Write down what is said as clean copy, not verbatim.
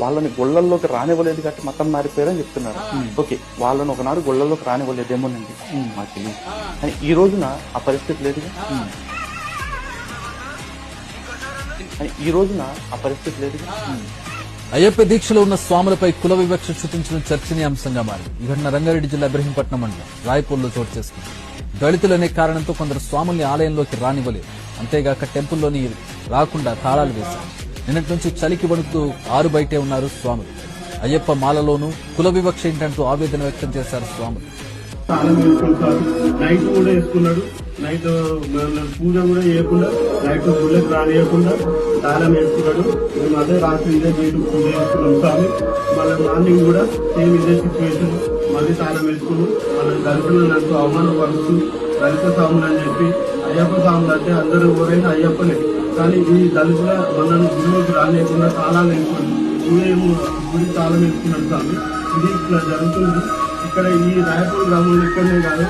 వాళ్ళని గుళ్ళల్లోకి రానివ్వలేదు కాబట్టి మతం మారిపోయారని చెప్తున్నారు. ఓకే, వాళ్ళని ఒకనాడు గుళ్ళల్లోకి రానివ్వలేదేమోనండి, మాకు తెలియదు. కానీ ఈ రోజున ఆ పరిస్థితి లేదుగా. అయ్యప్ప దీక్షలో ఉన్న స్వాములపై కుల వివక్ష చూపించడం చర్చనీయాంశంగా మారింది. ఈ ఘటన రంగారెడ్డి జిల్లా ఇబ్రహీంపట్నం మండలం రాయపూర్లో చోటు చేసుకుంది. దళితులనే కారణంతో కొందరు స్వాముల్ని ఆలయంలోకి రానివ్వలేదు. అంతేగాక టెంపుల్లోని రాకుండా తాళాలు వేశారు. నిన్నటి నుంచి చలికి వణుకుతూ ఆరు బయటే ఉన్నారు స్వాములు. అయ్యప్ప మాలలోనూ కుల వివక్ష ఏంటంటూ ఆవేదన వ్యక్తం చేశారు స్వాములు. నైట్ కూడా వేసుకున్నాడు, నైట్ పూజ కూడా చేయకుండా నైట్ గుళ్ళకి రానియకుండా తాళం వేసుకున్నాడు. మేము అదే రాత్రి ఇదే బయట పూజ చేసుకున్నాం స్వామి. మళ్ళీ మార్నింగ్ కూడా సేమ్ ఇదే సిచ్యువేషన్, మళ్ళీ తాళం వేసుకున్నాం. మళ్ళీ దళితులను అంటూ అవమానపరుస్తూ దళిత స్వాములు అని చెప్పి, అయ్యప్ప స్వాములు అంటే అందరూ ఎవరైనా అయ్యప్పనే. కానీ ఈ దళితుల మనల్ని గుడిలోకి రానియకుండా తాళాలు వేసుకున్నాడు. గుడి తాళం వేసుకున్నాడు స్వామి. ఇది ఇట్లా జరుగుతుంది. ఇక్కడ ఈ రాయపూర్ గ్రామంలో ఇక్కడనే కాదు.